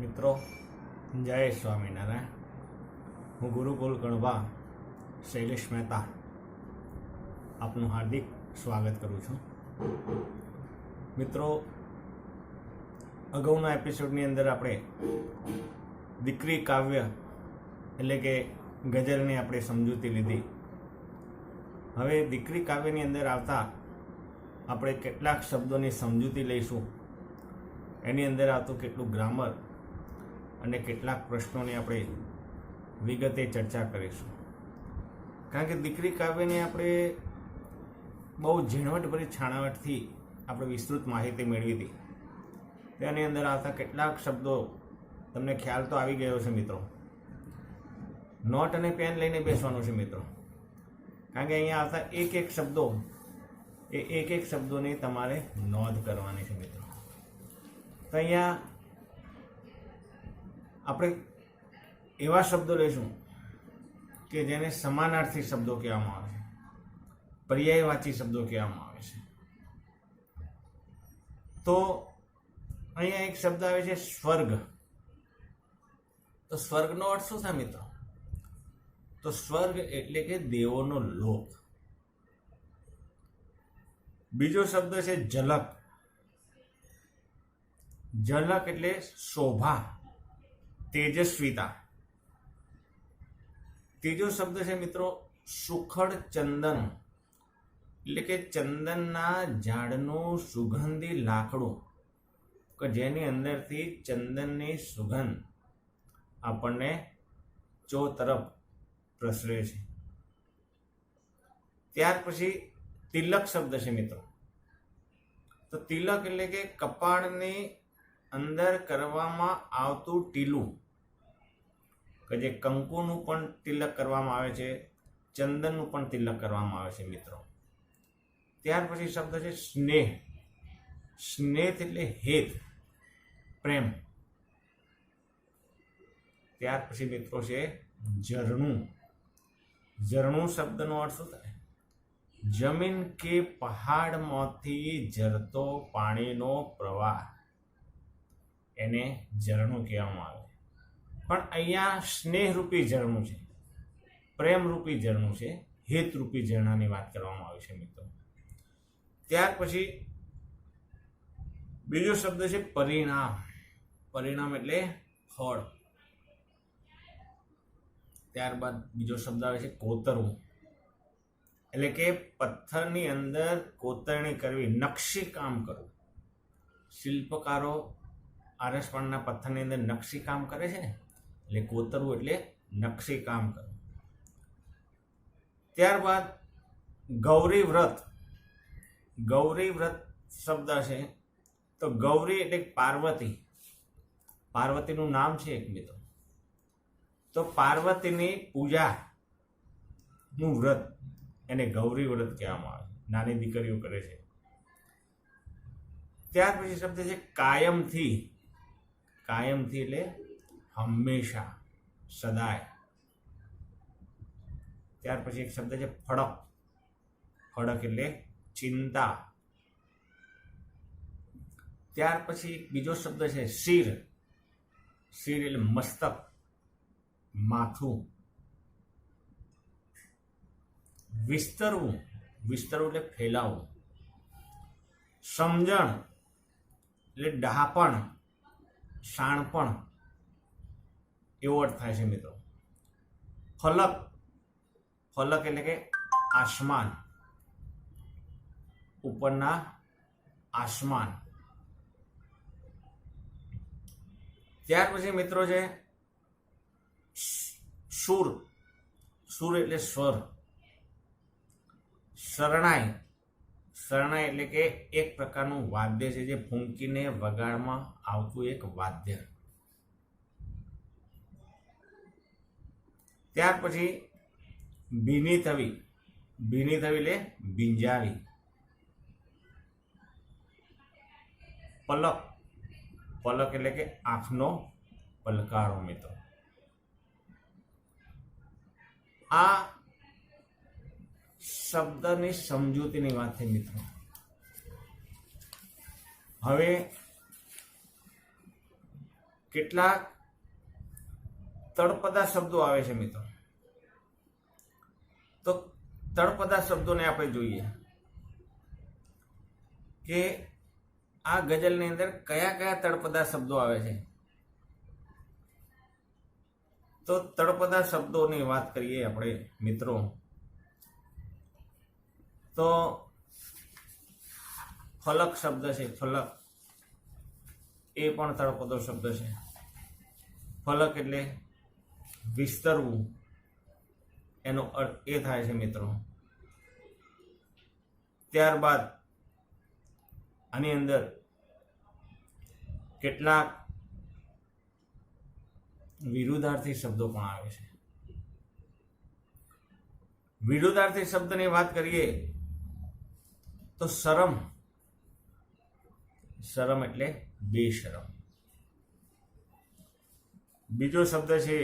મિત્રો, જય સ્વામિનારાયણ. હું ગુરુકુલ કણવા શૈલેષ મહેતા આપનું હાર્દિક સ્વાગત કરું છું. મિત્રો, અગાઉના એપિસોડની અંદર આપણે દીકરી કાવ્ય એટલે કે ગઝલની આપણે સમજૂતી લીધી. હવે દીકરી કાવ્યની અંદર આવતા આપણે કેટલાક શબ્દોની સમજૂતી લઈશું. એની અંદર આવતું કેટલું ગ્રામર અને કેટલાક પ્રશ્નોની આપણે વિગતે ચર્ચા કરીશું. કારણ કે દીકરી કાવ્યની આપણે બહુ ઝીણવટભરી છાણાવટથી આપણે વિસ્તૃત માહિતી મેળવી હતી. તેની અંદર આવતા કેટલાક શબ્દો તમને ખ્યાલ તો આવી ગયો છે મિત્રો. નોટ અને પેન લઈને બેસવાનું છે મિત્રો, કારણ કે અહીંયા આવતા એક એક શબ્દો એ એક એક શબ્દોની તમારે નોંધ કરવાની છે મિત્રો. તો અહીંયા આપણે એવા શબ્દો લઈશું કે જેને સમાનાર્થી શબ્દો કહેવામાં આવે છે, પર્યાયવાચી શબ્દો કહેવામાં આવે છે. તો અહીંયા એક શબ્દ આવે છે સ્વર્ગ. તો સ્વર્ગનો અર્થ શું થાય મિત્રો? તો સ્વર્ગ એટલે કે દેવોનો લોક. બીજો શબ્દ છે ઝલક. ઝલક એટલે શોભા, તેજસ્વીતા. ત્રીજો શબ્દ છે મિત્રો સુખડ ચંદન, એટલે કે ચંદનના ઝાડનું સુગંધી લાકડું કે જેની અંદરથી ચંદનની સુગંધ આપણને ચોતરફ પ્રસરે છે. ત્યાર પછી તિલક શબ્દ છે મિત્રો. તો તિલક એટલે કે કપાળની અંદર કરવામાં આવતું ટીલું, કે જે કંકુનું પણ તિલક કરવામાં આવે છે, ચંદનનું પણ તિલક કરવામાં આવે છે મિત્રો. ત્યાર પછી શબ્દ છે સ્નેહ. સ્નેહ એટલે હેત, પ્રેમ. ત્યાર પછી મિત્રો છે ઝરણું. ઝરણું શબ્દનો અર્થ શું થાય? જમીન કે પહાડમાંથી ઝરતો પાણીનો પ્રવાહ, એને ઝરણું કહેવામાં આવે. પણ અહીંયા સ્નેહરૂપી ઝરણું છે, પ્રેમરૂપી ઝરણું છે, હેતરૂપી ઝરણાની વાત કરવામાં આવી છે મિત્રો. ત્યાર પછી બીજો શબ્દ છે પરિણામ. પરિણામ એટલે ફળ. ત્યારબાદ બીજો શબ્દ આવે છે કોતરવું, એટલે કે પથ્થરની અંદર કોતરણી કરવી, નકશી કામ કરવું. શિલ્પકારો આરસપણના પથ્થરની અંદર નકશી કામ કરે છે ને, એટલે કોતરવું એટલે નકશી કામ કરવું. ત્યારબાદ ગૌરી વ્રત. ગૌરી વ્રત શબ્દ છે. તો ગૌરી એટલે પાર્વતી. પાર્વતીનું નામ છે એક મિત્રો. તો પાર્વતીની પૂજાનું વ્રત એને ગૌરી વ્રત કહેવામાં આવે. નાની દીકરીઓ કરે છે. ત્યાર પછી શબ્દ છે કાયમથી. કાયમથી એટલે હંમેશા, સદાય. ત્યાર પછી એક શબ્દ છે ફડક. ફડક એટલે ચિંતા. ત્યાર પછી બીજો શબ્દ છે શિર. શિર એટલે મસ્તક, માથું. વિસ્તરવું. વિસ્તરવું એટલે ફેલાવવું. સમજણ એટલે ડહાપણ, શાણપણ, એવો અર્થ થાય છે મિત્રો. ફલક. ફલક એટલે કે આસમાન, ઉપરના આસમાન. ત્યાર પછી મિત્રો છે સુર. સુર એટલે સ્વર. શરણાઈ. શરણાઈ એટલે કે એક પ્રકારનું વાદ્ય છે જે ફૂંકીને વગાડમાં આવતું એક વાદ્ય. ત્યાર પછી ભીની થવી. ભીની થવી એટલે ભીંજાવી. પલક. પલક એટલે કે આંખનો પલકારો મિત્રો. આ શબ્દની સમજૂતીની વાત છે મિત્રો. હવે કેટલાક તળપદા શબ્દો આવે છે મિત્રો. તો તળપદા શબ્દોને આપણે જોઈએ કે આ ગઝલની અંદર કયા કયા તળપદા શબ્દો આવે છે. તો તળપદા શબ્દોની વાત કરીએ આપણે મિત્રો, તો ફલક શબ્દ છે, ફલક એ પણ તળપદો શબ્દ છે. ફલક એટલે વિસ્તરવું, એનો અર્થ એ થાય છે મિત્રો. ત્યારબાદ આની અંદર કેટલાક વિરુદ્ધાર્થી શબ્દો પણ આવે છે. વિરુદ્ધાર્થી શબ્દની વાત કરીએ તો શરમ, શરમ એટલે બેશરમ. બીજો શબ્દ છે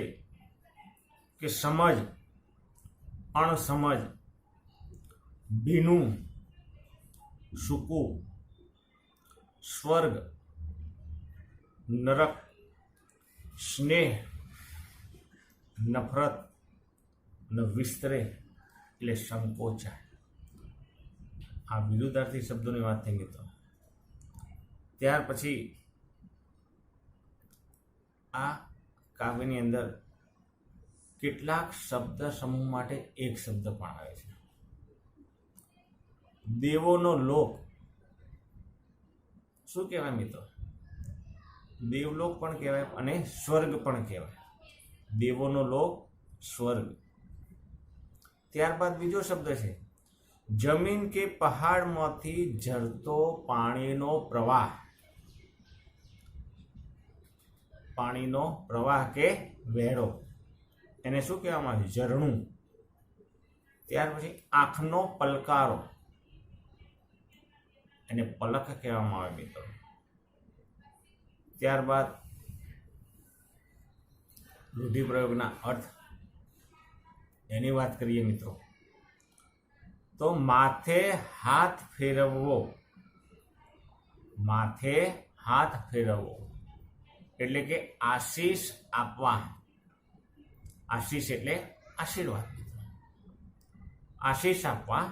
કે સમજ, અણસમજ, ભીનું, સૂકું, સ્વર્ગ, નરક, સ્નેહ, નફરત, વિસ્તરે એટલે સંકોચાય. આ વિરુદ્ધાર્થી શબ્દોની વાત થઈ મિત્રો. ત્યાર પછી આ કાવ્યની અંદર કેટલાક શબ્દ સમૂહ માટે એક શબ્દ પણ આવે છે. દેવોનો લોક શું કહેવાય મિત્રો? દેવલોક પણ કહેવાય અને સ્વર્ગ પણ કહેવાય. દેવોનો લોક, સ્વર્ગ. ત્યારબાદ બીજો શબ્દ છે જમીન કે પહાડમાંથી ઝરતો પાણીનો પ્રવાહ. પાણીનો પ્રવાહ કે વહેણો, એને શું કહેવામાં આવે? ઝરણું. ત્યાર પછી આંખનો પલકારો, એને પલક કહેવામાં આવે મિત્રો. ત્યારબાદ રૂઢિપ્રયોગના અર્થ એની વાત કરીએ મિત્રો, તો માથે હાથ ફેરવવો. માથે હાથ ફેરવવો એટલે કે આશીષ આપવા. આશીષ એટલે આશીર્વાદ. આશીષ આપવા,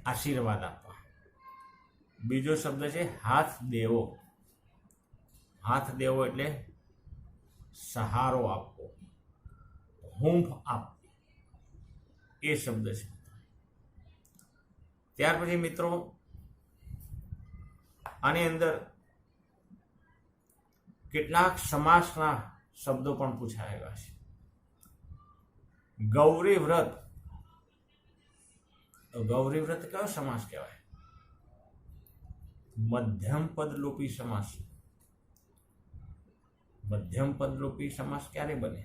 આશીર્વાદ આપવા. બીજો શબ્દ છે હાથ દેવો. હાથ દેવો એટલે સહારો આપવો, હૂંફ આપવો, એ શબ્દ છે. ત્યાર પછી મિત્રો આની અંદર કેટલાક સમાસના શબ્દો પણ પૂછાયેલા છે. ગૌરી વ્રત. ગૌરી વ્રત કયો સમાસ કહેવાય? મધ્યમ પદલોપી સમાસ. મધ્યમ પદલોપી સમાસ ક્યારે બને?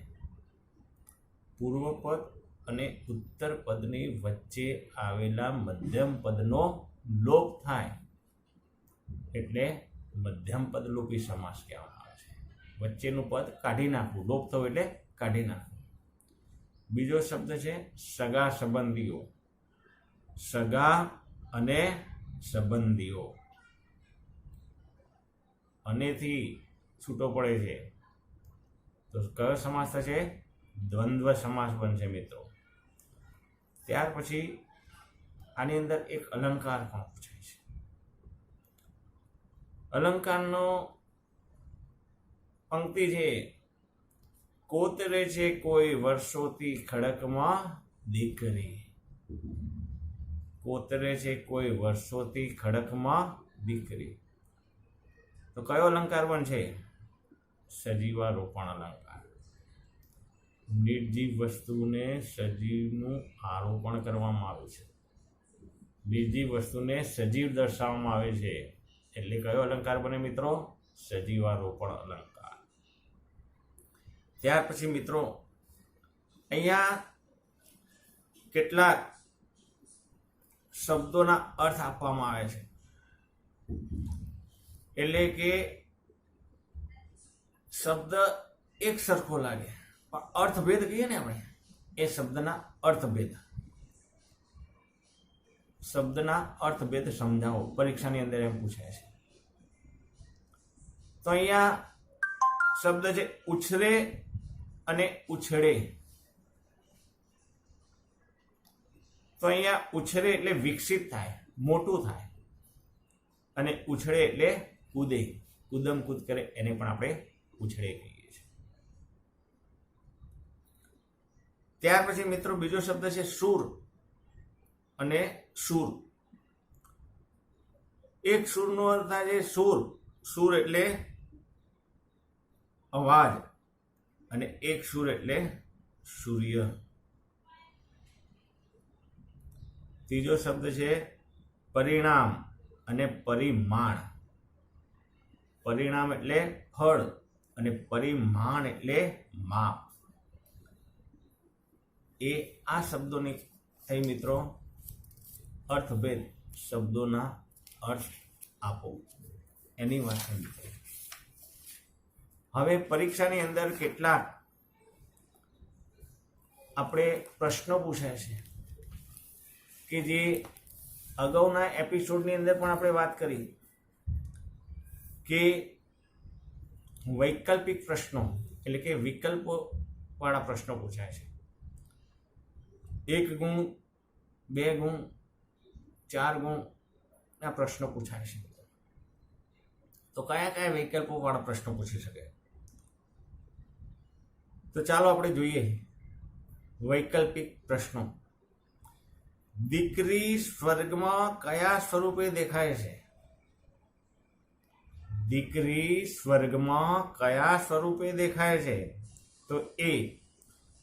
પૂર્વ પદ અને ઉત્તર પદની વચ્ચે આવેલા મધ્યમ પદનો લોપ થાય એટલે મધ્યમ પદલોપી સમાસ કહેવામાં આવે છે. વચ્ચેનું પદ કાઢી નાખવું, લોપ થવું એટલે કાઢી નાખવું. બીજો શબ્દ છે સગા સંબંધીઓ. સગા અને સંબંધીઓ, અનેથી છૂટો પડે છે તો કયો સમાસ થશે? દ્વંદ્વ સમાસ બનશે મિત્રો. ત્યાર પછી આની અંદર એક અલંકાર પણ પૂછાય છે. અલંકારનો પંક્તિ છે કોતરે છે કોઈ વર્ષોથી ખડકમાં દીકરી. કોતરે છે કોઈ વર્ષોથી ખડકમાં દીકરી. તો કયો અલંકાર બનશે? સજીવારોપણ અલંકાર. નિર્જીવ વસ્તુને સજીવનું આરોપણ કરવામાં આવે છે. નિર્જીવ વસ્તુને સજીવ દર્શાવવામાં આવે છે એટલે કયો અલંકાર બને મિત્રો? સજીવારોપણ અલંકાર. ત્યાર પછી મિત્રો અહીંયા કેટલાક શબ્દોના અર્થ આપવામાં આવે છે. એટલે કે શબ્દ એક સરખો લાગે પણ અર્થભેદ કહીએ ને આપણે, એ શબ્દના અર્થભેદ. શબ્દના અર્થભેદ સમજાવો, પરીક્ષાની અંદર એમ પૂછાય છે. તો અહીંયા શબ્દ છે ઉછરે અને ઉછળે. તો અહીંયા ઉછરે એટલે વિકસિત થાય, મોટું થાય, અને ઉછળે એટલે કૂદે, કૂદમ કૂદ કરે, એને પણ આપણે ઉછળે કહીએ છીએ. ત્યાર પછી મિત્રો બીજો શબ્દ છે સુર અને સુર. એક સુરનો અર્થ થાય છે સુર. સુર એટલે અવાજ, અને એક સુર એટલે સૂર્ય. ત્રીજો શબ્દ છે પરિણામ અને પરિમાણ. પરિણામ એટલે ફળ અને પરિમાણ એટલે માપ. એ આ શબ્દોની થઈ મિત્રો અર્થભેદ. શબ્દોના અર્થ આપો એની વાત થઈ. હવે પરીક્ષાની અંદર કેટલાક આપણે પ્રશ્નો પૂછાય છે કે જે અગાઉના એપિસોડની અંદર પણ આપણે વાત કરી કે વૈકલ્પિક પ્રશ્નો એટલે કે વિકલ્પો વાળા પ્રશ્નો પૂછાય છે. 1 ગુણ, 2 ગુણ, 4 ગુણ ના પ્રશ્નો પૂછાય છે. તો કયા કયા વિકલ્પો વાળા પ્રશ્નો પૂછી શકે? તો ચાલો આપણે જોઈએ વૈકલ્પિક પ્રશ્નો. દીકરી સ્વર્ગમાં કયા સ્વરૂપે દેખાય છે? દીકરી સ્વર્ગમાં કયા સ્વરૂપે દેખાય છે? તો એ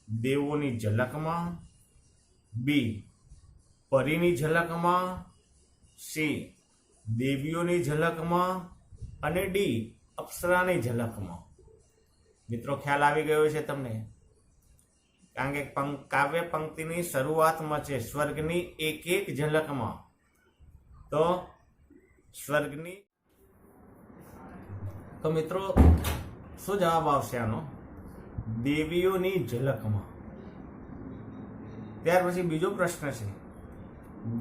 દેવોની ઝલકમાં, બી પરીની ઝલકમાં, સી દેવીઓની ઝલકમાં, અને ડી અપ્સરાની ઝલકમાં. મિત્રો ખ્યાલ આવી ગયો છે તમને? કારણ કે કાવ્ય પંક્તિની શરૂઆતમાં છે સ્વર્ગની એક એક ઝલકમાં. તો સ્વર્ગની, તો મિત્રો શું જવાબ આવશે આનો? દેવીઓની ઝલકમાં. ત્યાર પછી બીજો પ્રશ્ન છે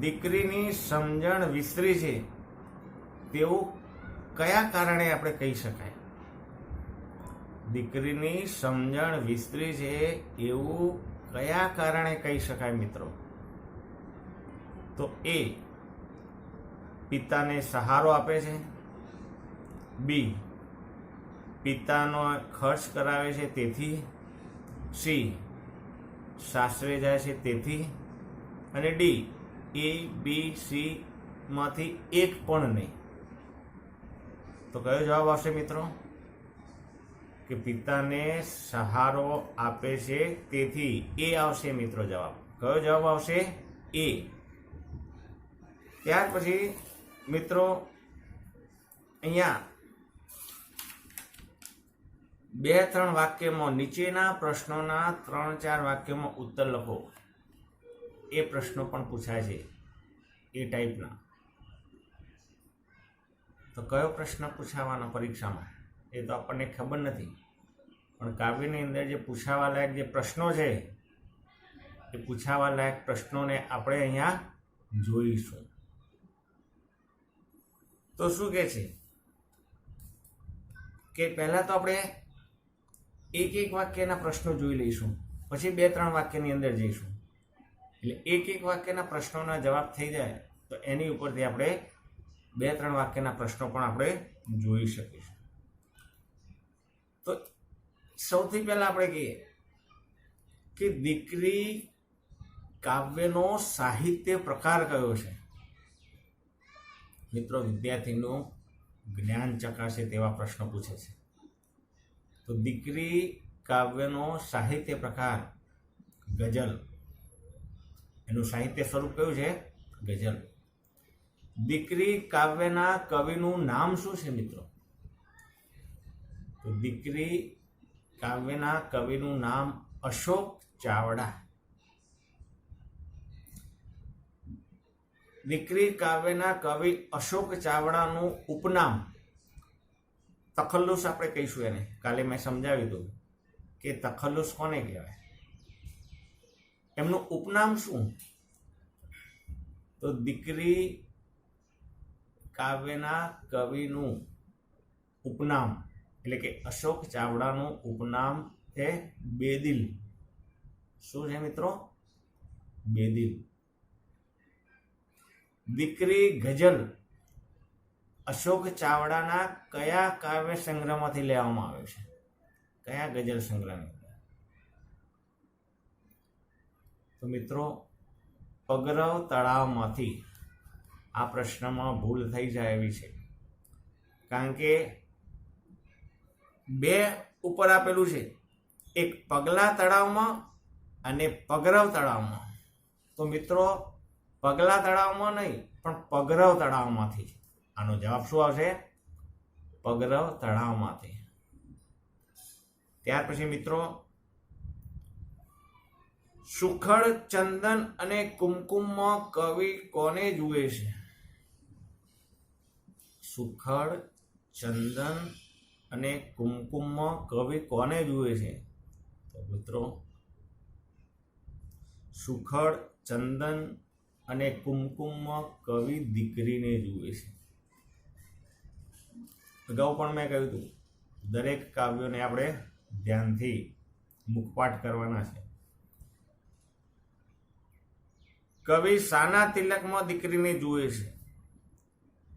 દીકરીની સમજણ વિસરી છે તેવું કયા કારણે આપણે કહી શકાય? દીકરીની સમજણ વિસરી છે એવું કયા કારણે કહી શકાય મિત્રો? તો એ પિતાને સહારો આપે છે, બી પિતાનો ખર્ચ કરાવે છે તેથી, સી સાસરે જાય છે તેથી, અને ડી એ બી સી માંથી એક પણ નહીં. તો કયો જવાબ આવશે મિત્રો? કે પિતાને સહારો આપે છે તેથી. એ આવશે મિત્રો જવાબ. કયો જવાબ આવશે? એ. ત્યાર પછી મિત્રો અહીંયા 2-3 વાક્યમાં નીચેના પ્રશ્નોના 3-4 વાક્યમાં ઉત્તર લખો. એ પ્રશ્નો પણ પૂછાય છે એ ટાઈપના. તો કયો પ્રશ્ન પૂછાવાનો પરીક્ષામાં એ તો આપણને ખબર નથી, પણ કાવ્યની અંદર જે પૂછાવા લાયક જે પ્રશ્નો છે એ પૂછાવા લાયક પ્રશ્નોને આપણે અહીંયા જોઈશું. તો શું કહે છે કે પહેલા તો આપણે એક એક વાક્યના પ્રશ્નો જોઈ લઈશું, પછી 2-3 વાક્યની અંદર જઈશું. એટલે એક એક વાક્યના પ્રશ્નોના જવાબ થઈ જાય તો એની ઉપરથી આપણે 2-3 વાક્યના પ્રશ્નો પણ આપણે જોઈ શકીશું. તો સૌથી પહેલા આપણે કહીએ કે દીકરી કાવ્યનો સાહિત્ય પ્રકાર કયો છે? મિત્રો વિદ્યાર્થીનું જ્ઞાન ચકાસે તેવા પ્રશ્નો પૂછે છે. તો દીકરી કાવ્યનો સાહિત્ય પ્રકાર ગઝલ. એનું સાહિત્ય સ્વરૂપ કયું છે? ગઝલ. દીકરી કાવ્યના કવિનું નામ શું છે મિત્રો? તો દીકરી કાવ્યના કવિનું નામ અશોક ચાવડા. દીકરી કાવ્યના કવિ અશોક ચાવડાનું ઉપનામ તખલ્લુસ આપણે કહીશું એને. કાલે મેં સમજાવી દઉં કે તખલ્લુસ કોને કહેવાય. એમનું ઉપનામ શું? તો દીકરી કાવ્યના કવિનું ઉપનામ એટલે કે અશોક ચાવડાનું ઉપનામ છે બેદિલ. શું છે મિત્રો? બેદિલ. દીકરી ગઝલ અશોક ચાવડાના કયા કાવ્ય સંગ્રહમાંથી લેવામાં આવ્યું છે? કયા ગઝલ સંગ્રહની? તો મિત્રો પગરવ તળાવમાંથી. આ પ્રશ્નમાં ભૂલ થઈ જાય એવી છે, કારણ કે બે ઉપર આપેલું છે, એક પગલા તળાવમાં અને પગરવ તળાવમાં. તો મિત્રો પગલા તળાવમાં નહીં પણ પગરવ તળાવમાંથી. આનો જવાબ શું આવશે? પગરવ તળાવમાંથી. ત્યાર પછી મિત્રો સુખડ, ચંદન અને કુમકુમમાં કવિ કોને જુએ છે? સુખડ, ચંદન અને કુમકુમમાં કવિ કોને જુએ છે? તો મિત્રો સુખડ, ચંદન અને કુમકુમમાં કવિ દીકરીને જુએ છે. અગાઉ પણ મેં કહ્યું હતું, દરેક કાવ્યોને આપણે ધ્યાનથી મુખપાઠ કરવાના છે. કવિ શાના તિલકમાં દીકરીને જુએ છે?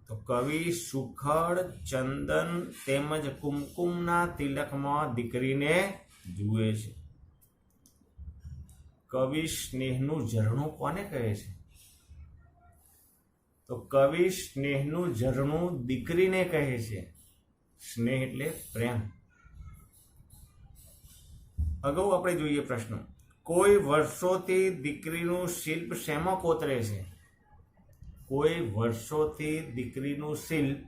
તો કવિ સુખડ, ચંદન તેમજ કુમકુમના તિલકમાં દીકરીને જુએ છે. કવિ સ્નેહનું ઝરણું કોને કહે છે? તો કવિ સ્નેહનું ઝરણું દીકરીને કહે છે. સ્નેહ એટલે પ્રેમ. અગાઉ આપણે જોઈએ પ્રશ્ન, કોઈ વર્ષોથી દીકરીનું શિલ્પ શેમાં કોતરે છે? કોઈ વર્ષોથી દીકરીનું શિલ્પ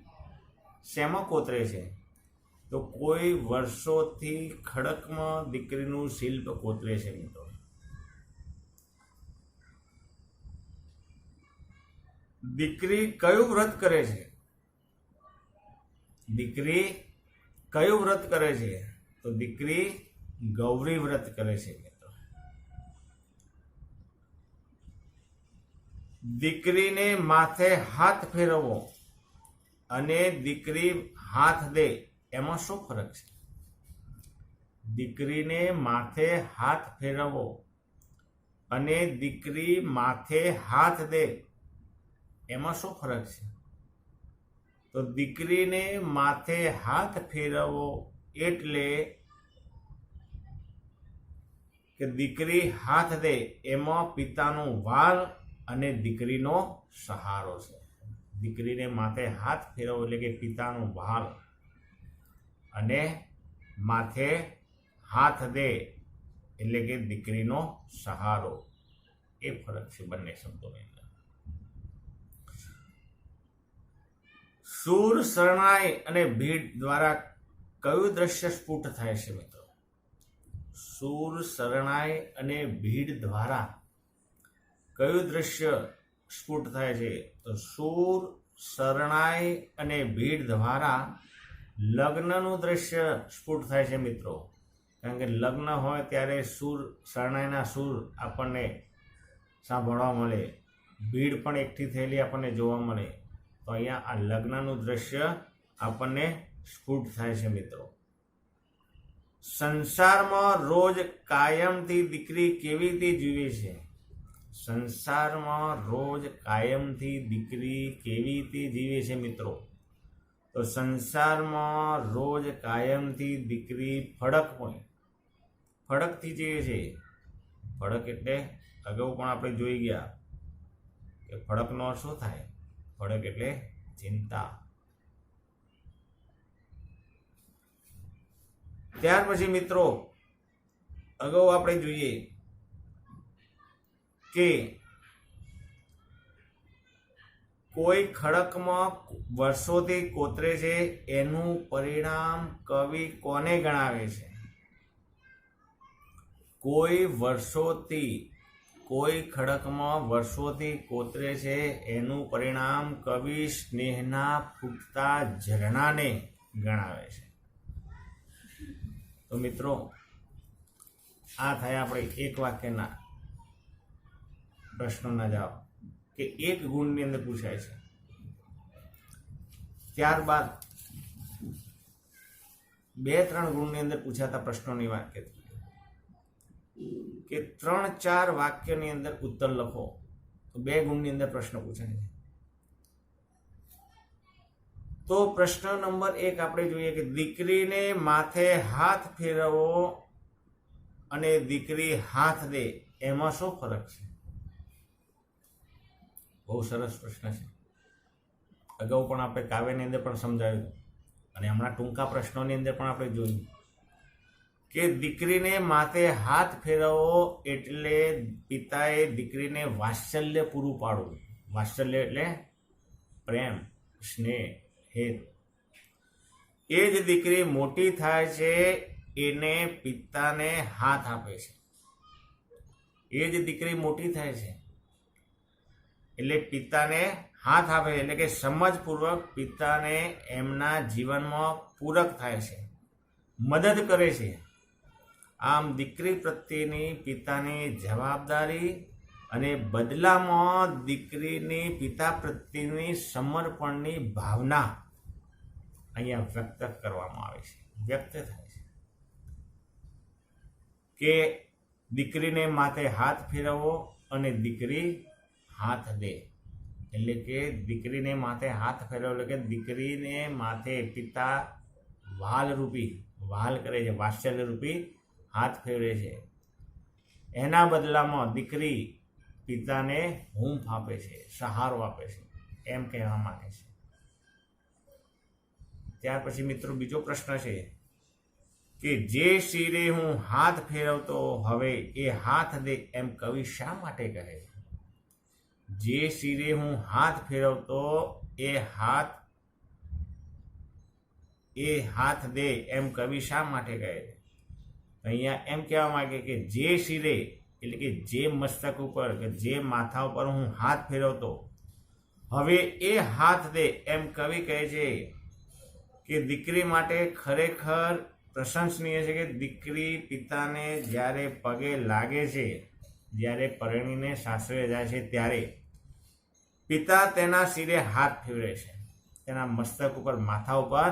શેમાં કોતરે છે? તો કોઈ વર્ષોથી ખડકમાં દીકરીનું શિલ્પ કોતરે છે મિત્રો. દીકરી કયું વ્રત કરે છે? દીકરી કયું વ્રત કરે છે? તો દીકરી ગૌરી વ્રત કરે છે મિત્રો. દીકરીને માથે હાથ ફેરવવો અને દીકરી હાથ દે એમાં શું ફરક છે? દીકરીને માથે હાથ ફેરવવો અને દીકરી માથે હાથ દે એમાં શું ફરક છે? તો દીકરીને માથે હાથ ફેરવવો એટલે કે દીકરી હાથ દે એમાં પિતાનું વાલ અને દીકરીનો સહારો છે. દીકરીને માથે હાથ ફેરવવો એટલે કે પિતાનું વાલ અને માથે હાથ દે એટલે કે દીકરીનો સહારો. એ ફરક છે બંને શબ્દોની અંદર. શૂર, શરણાઈ અને ભીડ દ્વારા કયું દ્રશ્ય સ્ફુટ થાય છે મિત્રો? શૂર, શરણાઈ અને ભીડ દ્વારા કયું દ્રશ્ય સ્ફુટ થાય છે? તો શૂર, શરણાઈ અને ભીડ દ્વારા લગ્નનું દ્રશ્ય સ્ફુટ થાય છે મિત્રો. કારણ કે લગ્ન હોય ત્યારે સૂર, શરણાઈના સૂર આપણને સાંભળવા મળે, ભીડ પણ એકઠી થયેલી આપણને જોવા મળે. તો અહીંયા આ લગ્નનું દ્રશ્ય આપણને સ્ફુટ થાય છે મિત્રો. સંસારમાં રોજ કાયમથી દીકરી કેવી રીતે જીવે છે? સંસારમાં રોજ કાયમથી દીકરી કેવી રીતે જીવે છે મિત્રો? તો સંસારમાં રોજ કાયમથી દીકરી ફડકથી જીવે છે. ફડક એટલે અગાઉ પણ આપણે જોઈ ગયા કે ફડકનો અર્થ શું થાય? ફડક એટલે ચિંતા. ત્યાર પછી મિત્રો અગાઉ આપણે જોઈએ કે કોઈ ખડકમાં વર્ષોથી કોતરે છે એનું પરિણામ કવિ કોને ગણાવે છે? કોઈ ખડકમાં વર્ષોથી કોતરે છે એનું પરિણામ કવિ સ્નેહના ફૂટતા ઝરણાને ગણાવે છે. તો મિત્રો આ થયા આપણે એક વાક્યના પ્રશ્નોના જવાબ કે એક ગુણની અંદર પૂછાય છે. ત્યારબાદ 2-3 ગુણની અંદર પૂછાતા પ્રશ્નોની વાત કરી કે 3-4 વાક્યની અંદર ઉત્તર લખો તો 2 ગુણની અંદર પ્રશ્ન પૂછાય છે. તો પ્રશ્ન નંબર 1 આપણે જોઈએ કે દીકરીને માથે હાથ ફેરવવો અને દીકરી હાથ દે એમાં શું ફરક છે? બહુ સરસ પ્રશ્ન છે. અગાઉ પણ આપણે કાવ્યની અંદર પણ સમજાવ્યું અને હમણાં ટૂંકા પ્રશ્નોની અંદર પણ આપણે જોયું કે દીકરીને માથે હાથ ફેરવવો એટલે પિતાએ દીકરીને વાત્સલ્ય પૂરું પાડવું. વાત્સલ્ય એટલે પ્રેમ, સ્નેહ, હેત. એ જ દીકરી મોટી થાય છે એને પિતાને હાથ આપે છે. એ જ દીકરી મોટી થાય છે એટલે પિતાને હાથ આપે છે, એટલે કે સમજપૂર્વક પિતાને એમના જીવનમાં પૂરક થાય છે, મદદ કરે છે. આમ દીકરી પ્રત્યેની પિતાની જવાબદારી અને બદલામાં દીકરીની પિતા પ્રત્યેની સમર્પણની ભાવના અહીંયા વ્યક્ત કરવામાં આવે છે, વ્યક્ત થાય છે કે દીકરીને માથે હાથ ફેરવવો અને દીકરી હાથ દે. એટલે કે દીકરીને માથે હાથ ફેરવવો એટલે કે દીકરીને માથે પિતા વાલ કરે છે, વાત્સલ્ય રૂપી હાથ ફેરવે છે. એના બદલામાં દીકરી પિતાને હૂંફ આપે છે, સહારો આપે છે, એમ કહેવા માંગે છે. ત્યાર પછી મિત્રો બીજો પ્રશ્ન છે કે જે શિરે હું હાથ ફેરવતો હવે એ હાથ દે એમ કવિ શા માટે કહે છે? જે શિરે હું હાથ ફેરવતો એ હાથ દે એમ કવિ શા માટે કહે છે? અહીંયા એમ કહેવા માંગે કે જે શિરે એટલે કે જે મસ્તક ઉપર કે જે માથા ઉપર હું હાથ ફેરવતો હવે એ હાથ દે એમ કવિ કહે છે કે દીકરી માટે ખરેખર પ્રશંસનીય છે કે દીકરી પિતાને જ્યારે પગે લાગે છે, જ્યારે પરણીને સાસરે જાય છે ત્યારે પિતા તેના શિરે હાથ ફેરવે છે, તેના મસ્તક ઉપર માથા ઉપર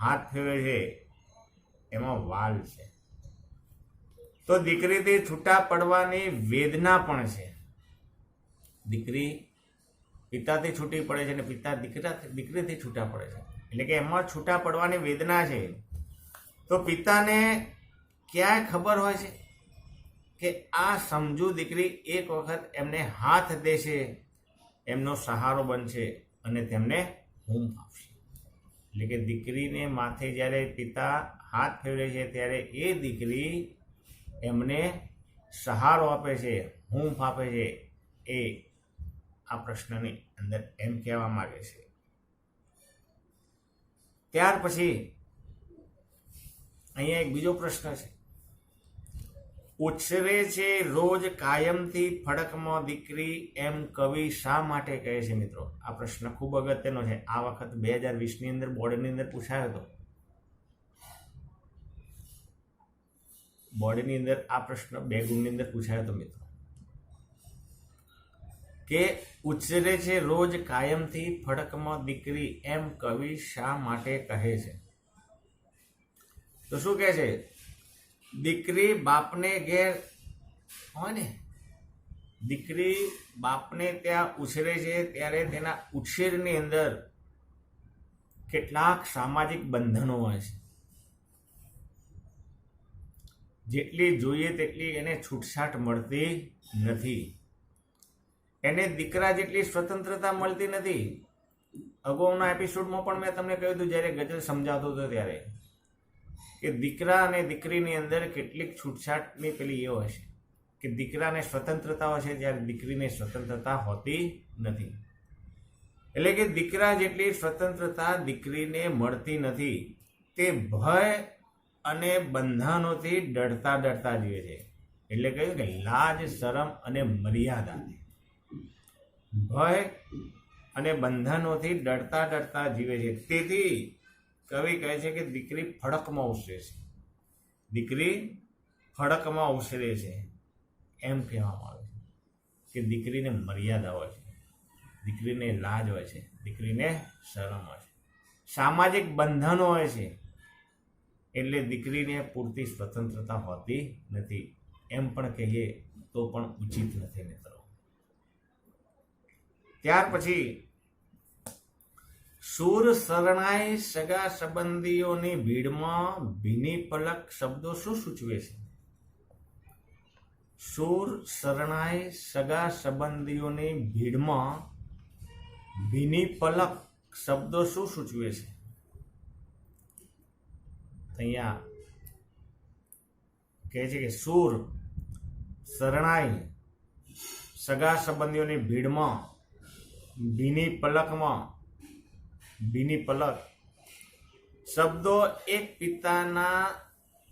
હાથ ફેરવે છે. એમાં વાલ છે. તો દીકરીથી છૂટા પડવાની વેદના પણ છે. દીકરી પિતાથી છૂટી પડે છે અને પિતા દીકરીથી છૂટા પડે છે, એટલે કે એમાં છૂટા પડવાની વેદના છે. તો પિતાને ક્યાંય ખબર હોય છે કે આ સમજુ દીકરી એક વખત એમને હાથ દેશે, એમનો સહારો બનશે અને તેમને હૂંફ આપશે. એટલે કે દીકરીને માથે જ્યારે પિતા હાથ ફેરવે છે ત્યારે એ દીકરી એમને સહારો આપે છે, હૂંફ આપે છે. એ આ પ્રશ્નની અંદર એમ કહેવા માંગે છે. ત્યાર પછી અહીંયા એક બીજો પ્રશ્ન છે. ઉછરે છે રોજ કાયમથી ફડકમાં દીકરી એમ કવિ શા માટે કહે છે? મિત્રો આ પ્રશ્ન ખૂબ અગત્યનો છે. આ વખત 2020ની અંદર બોર્ડની અંદર પૂછાયો હતો. બોર્ડની અંદર આ પ્રશ્ન 2 ગુણની અંદર પૂછાયો હતો મિત્રો કે ઉછરે છે રોજ કાયમથી ફડકમાં દીકરી એમ કવિ શા માટે કહે છે? તો શું કહે છે? દીકરી બાપને ઘેર હોય ને, દીકરી બાપને ત્યાં ઉછરે છે ત્યારે તેના ઉછેરની અંદર કેટલાક સામાજિક બંધનો હોય છે. જેટલી જોઈએ તેટલી એને છૂટછાટ મળતી નથી. એને દીકરા જેટલી સ્વતંત્રતા મળતી નથી. અગાઉના એપિસોડમાં પણ મેં તમને કહ્યું હતું જ્યારે ગઝલ સમજાવતો હતો ત્યારે કે દીકરા અને દીકરીની અંદર કેટલીક છૂટછાટની પેલી એ હોય છે કે દીકરાને સ્વતંત્રતા હોય છે જ્યારે દીકરીને સ્વતંત્રતા હોતી નથી. એટલે કે દીકરા જેટલી સ્વતંત્રતા દીકરીને મળતી નથી. તે ભય અને બંધનોથી ડરતા જીવે છે. એટલે કહ્યું કે લાજ, શરમ અને મર્યાદા, ભય અને બંધનોથી ડરતા જીવે છે. તેથી કવિ કહે છે કે દીકરી ફડકમાં ઉછરે છે, દીકરી ફડકમાં ઉછરે છે. એમ કહેવામાં આવે છે કે દીકરીને મર્યાદા હોય છે, દીકરીને લાજ હોય છે, દીકરીને શરમ હોય છે, સામાજિક બંધનો હોય છે. એટલે દીકરીને પૂરતી સ્વતંત્રતા હોતી નથી, એમ પણ કહીએ તો પણ ઉચિત નથી મિત્રો. ત્યાર પછી શૂર શરણાઈ સગા સંબંધીઓની ભીડમાં ભીની પલક શબ્દો શું સૂચવે છે? શૂર શરણાઈ સગા સંબંધીઓની ભીડમાં ભીની પલક શબ્દો શું સૂચવે છે? અહીંયા કહે છે કે શૂર શરણાઈ સગા સંબંધીઓની ભીડમાં ભીની પલક શબ્દો એક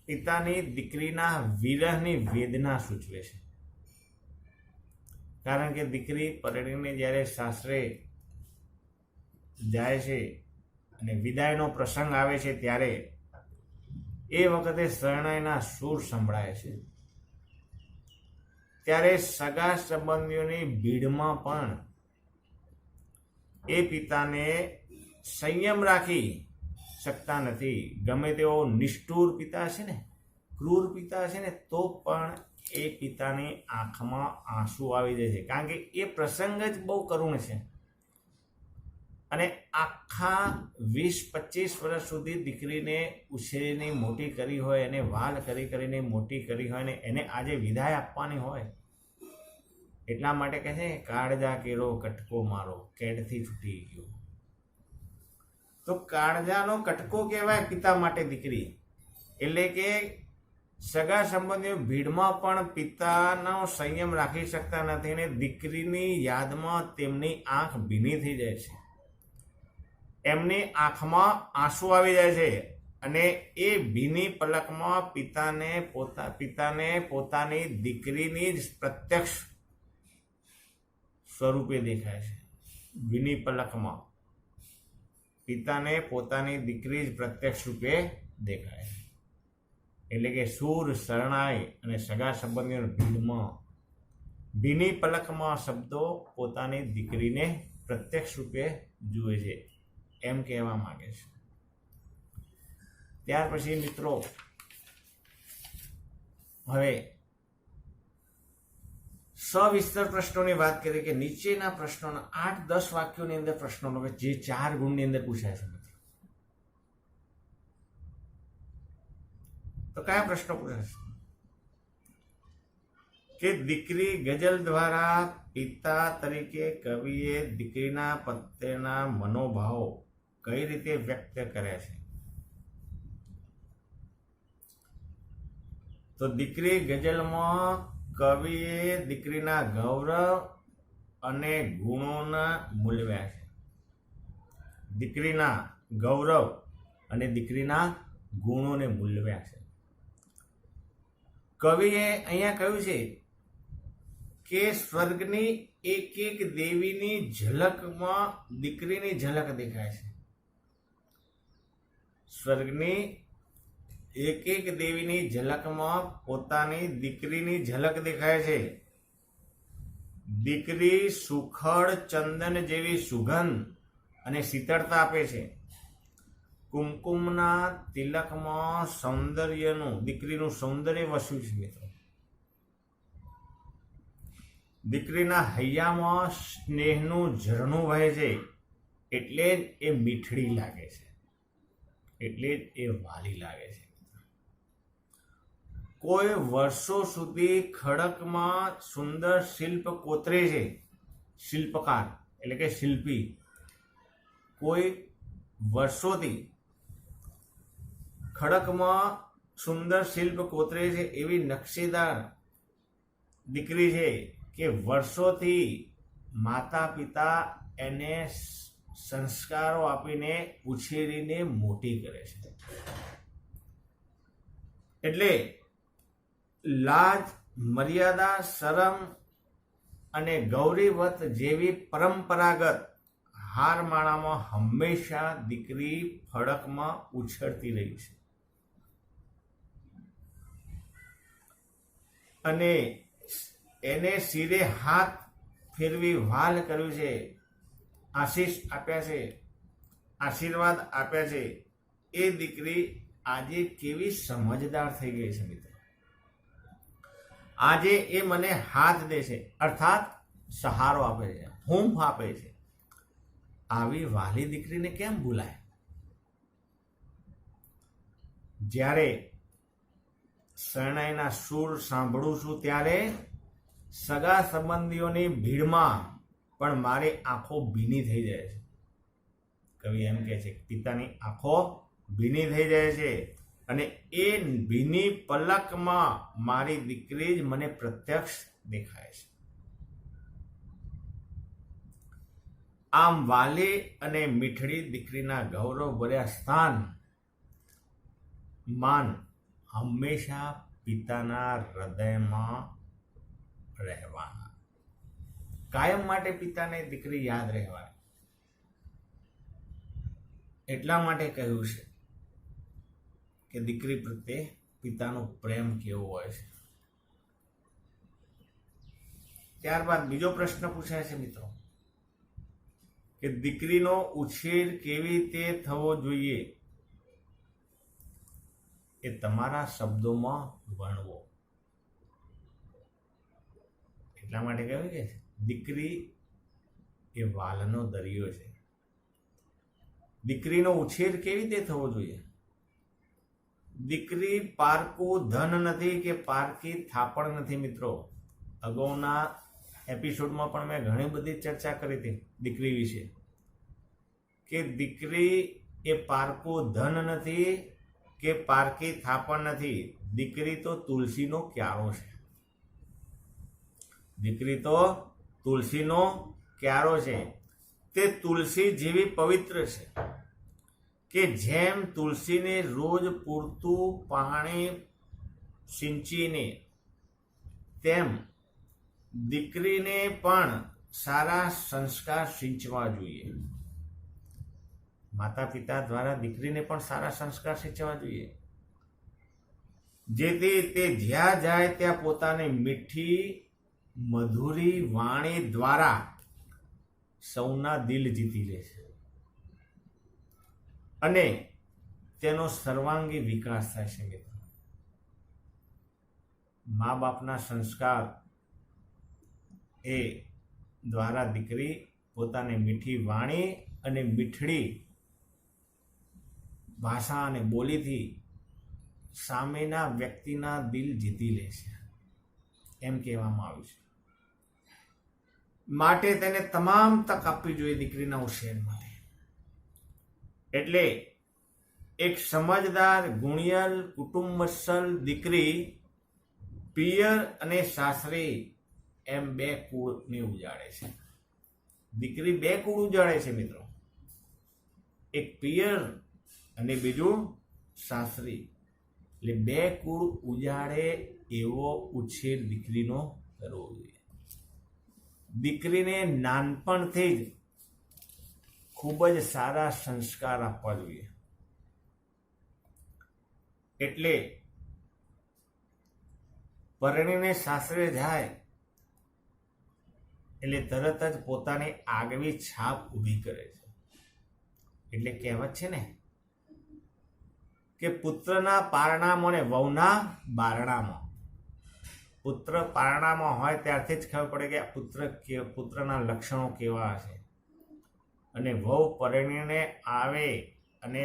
પિતાની દીકરીના વિરહની વેદના સૂચવે છે. કારણ કે દીકરી પરણીને જ્યારે સાસરે જાય છે અને વિદાયનો પ્રસંગ આવે છે ત્યારે એ વખતે શરણાઈના સૂર સંભળાય છે. ત્યારે સગા સંબંધીઓની ભીડમાં પણ એ પિતાને સંયમ રાખી શકતા નથી. ગમે તેવો નિષ્ઠુર પિતા છે ને, ક્રૂર પિતા છે ને, તો પણ એ પિતાની આંખમાં આંસુ આવી જાય છે. કારણ કે એ પ્રસંગ જ બહુ કરુણ છે અને આખા 20-25 વર્ષ સુધી દીકરીને ઉછેરીને મોટી કરી હોય અને વાલ કરીને મોટી કરી હોય ને એને આજે વિદાય આપવાની હોય, એટલા માટે કહે છે કાળજા કેરો કટકો મારો કેડથી છૂટી ગયો. તો કાળજાનો કટકો કહેવાય પિતા માટે દીકરી. એટલે કે સગા સંબંધીઓ ભીડમાં પણ પિતાનો સંયમ રાખી શકતા નથી અને દીકરીની યાદમાં તેમની આંખ ભીની થઈ જાય છે, એમની આંખમાં આંસુ આવી જાય છે અને એ ભીની પલકમાં પિતાને પોતાની દીકરીની જ પ્રત્યક્ષ સ્વરૂપે દેખાય છે. ભીની પલકમાં પિતાને પોતાની દીકરી જ પ્રત્યક્ષ રૂપે દેખાય છે. એટલે કે શૂર શરણાઈ અને સગા સંબંધીઓની ભીડમાં ભીની પલકમાં શબ્દો પોતાની દીકરીને પ્રત્યક્ષ રૂપે જુએ છે, એમ કહેવા માંગે છે. ત્યાર પછી મિત્રો હવે સવિસ્તર પ્રશ્નોની વાત કરીએ કે નીચેના પ્રશ્નોના 8-10 વાક્યોની અંદર પ્રશ્નોનો જે 4 ગુણની અંદર પૂછાય છે મિત્રો, તો કયા પ્રશ્નો પૂછાશે? કે દીકરી ગઝલ દ્વારા પિતા તરીકે કવિએ દીકરીના પ્રત્યેના મનોભાવો કઈ રીતે વ્યક્ત કર્યા છે? તો દીકરી ગઝલમાં કવિએ દીકરીના ગૌરવ અને ગુણોના મૂલ્વ્યા છે. દીકરીના ગૌરવ અને દીકરીના ગુણોને મૂલ્વ્યા છે. કવિએ અહીંયા કહ્યું છે કે સ્વર્ગની એક એક દેવીની ઝલકમાં દીકરીની ઝલક દેખાય છે. સ્વર્ગની એક એક દેવીની ઝલકમાં પોતાની દીકરીની ઝલક દેખાય છે. દીકરી સુખડ ચંદન જેવી સુગંધ અને શીતળતા આપે છે. કુમકુમના તિલકમાં દીકરીનું સૌંદર્ય વસ્યું છે મિત્રો. દીકરીના હૈયામાં સ્નેહનું ઝરણું વહે છે, એટલે જ એ મીઠડી લાગે છે, એટલે જ એ વાલી લાગે છે. કોઈ વર્ષો સુધી ખડકમાં સુંદર શિલ્પ કોતરે છે. શિલ્પકાર એટલે કે શિલ્પી કોઈ વર્ષોથી ખડકમાં સુંદર શિલ્પ કોતરે છે એવી નકશેદાર દીકરી છે કે વર્ષોથી માતા પિતા એને સંસ્કારો આપીને ઉછેરીને મોટી કરે છે. એટલે લાજ, મર્યાદા, શરમ અને ગૌરીવત જેવી પરંપરાગત હારમાળામાં હંમેશા દીકરી ફળકમાં ઉછળતી રહી છે. અને એને શિરે હાથ ફેરવી વાલ કર્યું છે, આશીષ આપ્યા છે, આશીર્વાદ આપ્યા છે. એ દીકરી આજે કેવી સમજદાર થઈ ગઈ છે મિત્રો. આજે એ મને હાથ દે છે, અર્થાત સહારો આપે છે, હૂંફ આપે છે. આવી વાલી દીકરીને કેમ ભૂલાય? જ્યારે શરણાઈના સૂર સાંભળું છું ત્યારે સગા સંબંધીઓની ભીડમાં પણ મારી આંખો ભીની થઈ જાય છે. કવિ એમ કહે છે, પિતાની આંખો ભીની થઈ જાય છે અને એ ભીની પલકમાં મારી દીકરી જ મને પ્રત્યક્ષ દેખાય છે. આમ વાલી અને મીઠડી દીકરીના ગૌરવ ભર્યા સ્થાન માન હંમેશા પિતાના હૃદયમાં રહેવાના. કાયમ માટે પિતાને દીકરી યાદ રહેવાની. એટલા માટે કહ્યું છે કે દીકરી પ્રત્યે પિતાનો પ્રેમ કેવો હોય છે. ત્યારબાદ બીજો પ્રશ્ન પૂછાય છે મિત્રો કે દીકરીનો ઉછેર કેવી રીતે થવો જોઈએ એ તમારા શબ્દોમાં વર્ણવો. એટલા માટે કહ્યું કે દીકરી એ વાલનો દરિયો છે. દીકરીનો ઉછેર કેવી રીતે થવો જોઈએ? દીકરી પારકું ધન નથી કે પારકી થાપણ નથી મિત્રો. અગાઉના એપિસોડમાં પણ મેં ઘણી બધી ચર્ચા કરી હતી દીકરી વિશે કે દીકરી એ પારકું ધન નથી કે પારકી થાપણ નથી. દીકરી તો તુલસીનો ક્યારો છે. દીકરી તો તુલસીનો ક્યારો છે. તે તુલસી જેવી પવિત્ર છે કે જેમ તુલસીને રોજ પૂરતું પાણી સિંચીને તેમ દીકરીને પણ સારા સંસ્કાર સિંચવા જોઈએ. માતા પિતા દ્વારા દીકરીને પણ સારા સંસ્કાર સિંચવા જોઈએ જેથી તે જ્યાં જાય ત્યાં પોતાની મીઠી મધુરી વાણી દ્વારા સૌના દિલ જીતી લે છે અને તેનો સર્વાંગી વિકાસ થાય છે મિત્રો. મા બાપના સંસ્કાર એ દ્વારા દીકરી પોતાની મીઠી વાણી અને મીઠડી ભાષા અને બોલીથી સામેના વ્યક્તિના દિલ જીતી લે છે એમ કહેવામાં આવ્યું છે. માટે તેને તમામ તક આપવી જોઈએ દીકરીના ઉછેર માટે. એટલે એક સમજદાર ગુણિયલ કુટુંબવત્સલ દીકરી પિયર અને સાસરી એમ બે કુળને ઉજાડે છે. દીકરી બે કુળ ઉજાડે છે મિત્રો. એક પિયર અને બીજું સાસરી. એટલે બે કુળ ઉજાડે એવો ઉછેર દીકરીનો કરવો જોઈએ. દીકરીને નાનપણથી જ ખૂબ જ સારા સંસ્કાર આપવા જોઈએ. એટલે પરણીને સાસરે જાય એટલે તરત જ પોતાની આગવી છાપ ઊભી કરે છે. એટલે કહેવત છે ને કે પુત્રના પારણામાં ને વહુના બારણામાં. પુત્ર પારણામાં હોય ત્યારથી જ ખબર પડે કે પુત્રના લક્ષણો કેવા હશે અને વહુ પરણીને આવે અને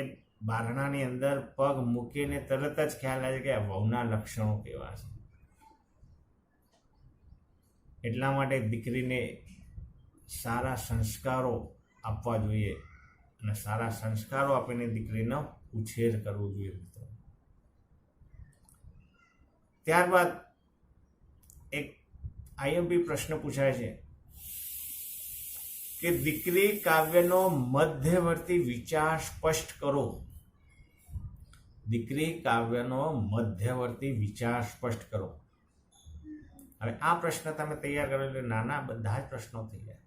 બારણાની અંદર પગ મૂકીને તરત જ ખ્યાલ આવે કે વહુના લક્ષણો કેવા છે. એટલા માટે દીકરીને સારા સંસ્કારો આપવા જોઈએ અને સારા સંસ્કારો આપીને દીકરીનો ઉછેર કરવો જોઈએ મિત્રો. ત્યારબાદ એક આઈએમપી પ્રશ્ન પૂછાય છે કે દીકરી કાવ્યનો મધ્યવર્તી વિચાર સ્પષ્ટ કરો. દીકરી કાવ્યનો મધ્યવર્તી વિચાર સ્પષ્ટ કરો. હવે આ પ્રશ્ન તમે તૈયાર કરો એટલે નાના બધા જ પ્રશ્નો થઈ જાય.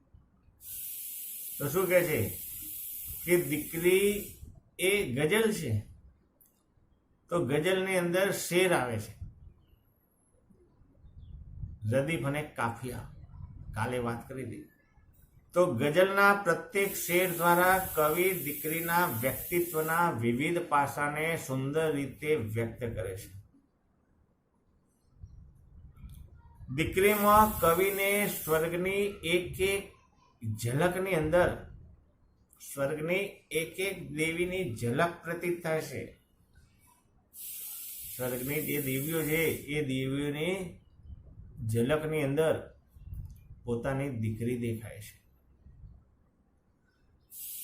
તો શું કહે છે કે દીકરી એ ગઝલ છે તો ગઝલની અંદર શેર આવે છે, રદીફ અને કાફિયા. કાલે વાત કરી હતી તો ગઝલના પ્રત્યેક શેર દ્વારા કવિ દીકરીના વ્યક્તિત્વના વિવિધ પાસાને સુંદર રીતે વ્યક્ત કરે છે. દીકરીમાં કવિને સ્વર્ગની એક એક ઝલકની અંદર સ્વર્ગની એક એક દેવીની ઝલક પ્રતીત થાય છે. સ્વર્ગની જે દેવીઓ છે એ દેવીઓની ઝલકની અંદર પોતાની દીકરી દેખાય છે.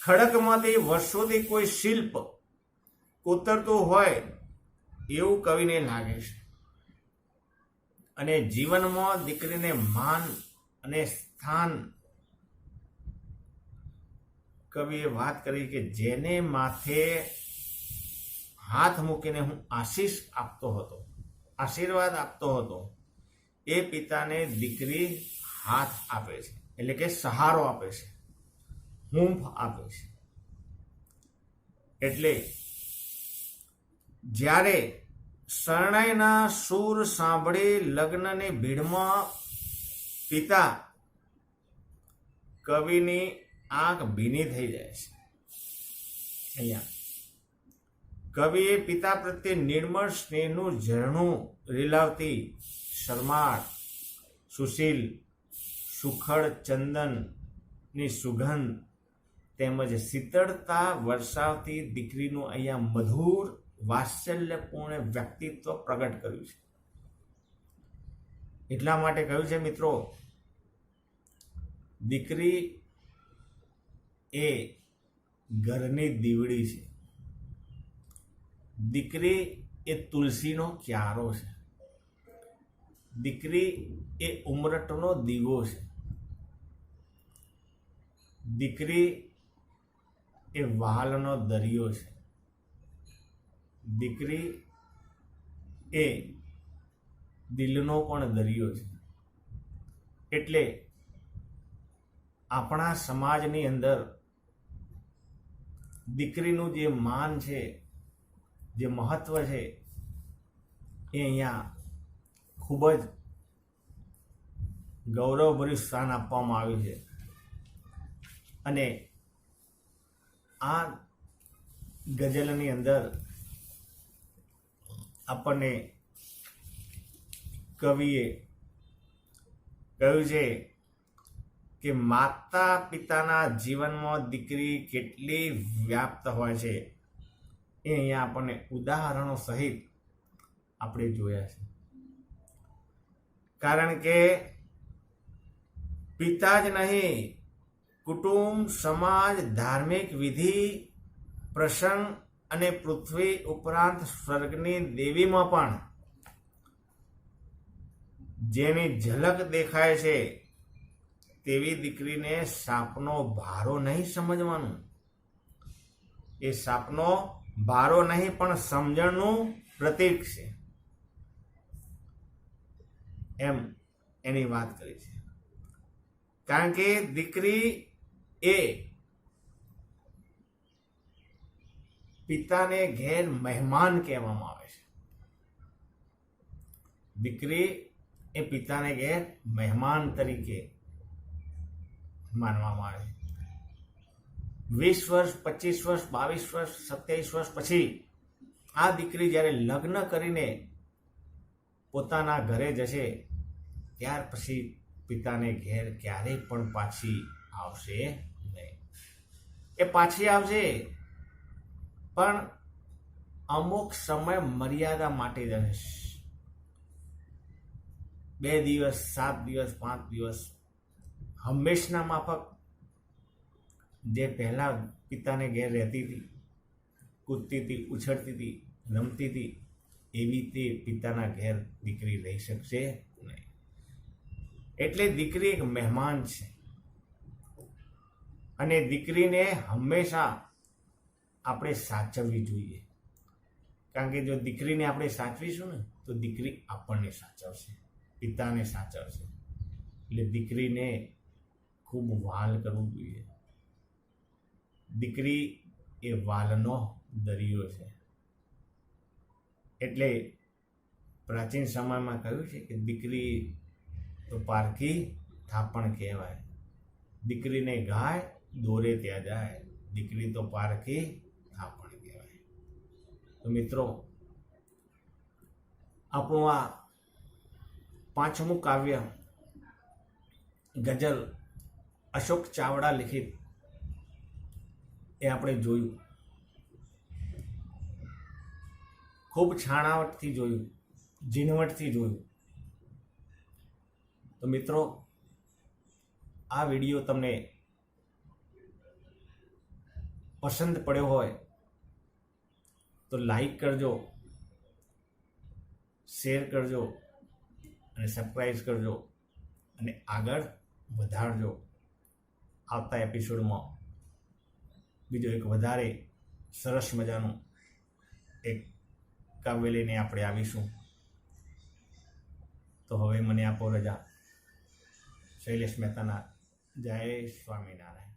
ખડકમાંથી વર્ષોથી કોઈ શિલ્પ કોતરતું હોય એવું કવિને લાગે છે. અને જીવનમાં દીકરીને માન અને સ્થાન કવિએ વાત કરી કે જેને માથે હાથ મૂકીને હું આશીર્વાદ આપતો હતો એ પિતાને દીકરી હાથ આપે છે, એટલે કે સહારો આપે છે, હૂંફ આપે છે. એટલે જ્યારે શરણાઈના સૂર સાંભળી લગ્નની ભીડમાં પિતા કવિની આંખ ભીની થઈ જાય છે. અહીંયા કવિએ પિતા પ્રત્યે નિર્મળ સ્નેહનું ઝરણું રેલાવતી શરમાળ, સુશીલ, સુખડ ચંદનની સુગંધ તેમજ શીતળતા વરસાવતી દીકરીનું અહીંયા મધુર વાત્સલ્યપૂર્ણ વ્યક્તિત્વ પ્રગટ કર્યું છે. એટલા માટે કહ્યું છે મિત્રો, દીકરી એ ઘરની દીવડી છે. દીકરી એ તુલસીનો ક્યારો છે. દીકરી એ ઉમરટનો દીવો છે. દીકરી એ વહાલનો દરિયો છે. દીકરી એ દિલનો પણ દરિયો છે. એટલે આપણા સમાજની અંદર દીકરીનું જે માન છે, જે મહત્વ છે, એ અહીંયા ખૂબ જ ગૌરવભર્યું સ્થાન આપવામાં આવ્યું છે. અને આ ગઝલની અંદર આપણને કવિએ કહ્યું છે કે માતા પિતાના જીવનમાં દીકરી કેટલી વ્યાપ્ત હોય છે એ અહીંયા આપણને ઉદાહરણો સહિત આપણે જોયા છે. કારણ કે પિતા જ નહીં, કુટુંબ, સમાજ, ધાર્મિક વિધિ, પ્રસંગ અને પૃથ્વી ઉપરાંત સ્વર્ગની દેવીમાં પણ જેની ઝલક દેખાય છે તેવી દીકરીને સાપનો ભારો નહીં સમજવાનું. એ સાપનો ભારો નહીં પણ સમજણનું પ્રતીક છે, એમ એની વાત કરી છે. કારણ કે દીકરી એ પિતાને ઘેર મહેમાન કહેવામાં આવે છે. દીકરી એ પિતાને ઘેર મહેમાન તરીકે માનવામાં આવે છે. 20 વર્ષ, 25 વર્ષ, 22 વર્ષ, 27 વર્ષ પછી આ દીકરી જ્યારે લગ્ન કરીને પોતાના ઘરે જશે ત્યાર પછી પિતાને ઘેર ક્યારેય પણ પાછી આવશે નહીં. એ પાછી આવશે પણ અમુક સમય મર્યાદા માટે જ હશે. 2 દિવસ, 7 દિવસ, 5 દિવસ, હંમેશના માફક જે પહેલા પિતાને ઘેર રહેતી હતી, કૂદતી હતી, ઉછળતી હતી, રમતી હતી, એવી તે પિતાના ઘેર દીકરી રહી શકશે નહીં. એટલે દીકરી એક મહેમાન છે અને દીકરીને હંમેશા આપણે સાચવવી જોઈએ. કારણ કે જો દીકરીને આપણે સાચવીશું ને તો દીકરી આપણને સાચવશે, પિતાને સાચવશે. એટલે દીકરીને ખૂબ વહાલ કરવું જોઈએ. દીકરી એ વાલનો દરિયો છે. એટલે પ્રાચીન સમયમાં કહ્યું છે કે દીકરી તો પારકી થાપણ કહેવાય. દીકરીને ગાય દોરે ત્યાં જાય, દીકરી તો પારકી થાપણ કહેવાય. તો મિત્રો, આપણું આ પાંચમું કાવ્ય ગઝલ અશોક ચાવડા લિખિત એ આપણે જોયું, ખૂબ છાણાવટથી જોયું, ઝીણવટથી જોયું. તો મિત્રો, આ વિડીયો તમને પસંદ પડ્યો હોય તો લાઈક કરજો, શેર કરજો અને સબસ્ક્રાઈબ કરજો અને આગળ વધારજો. આવતા એપિસોડમાં બીજો એક વધારે સરસ મજાનું એક કાવ્ય લઈને આપણે આવીશું. તો હવે મને આપો રજા. શૈલેષ મહેતાના જય સ્વામિનારાયણ.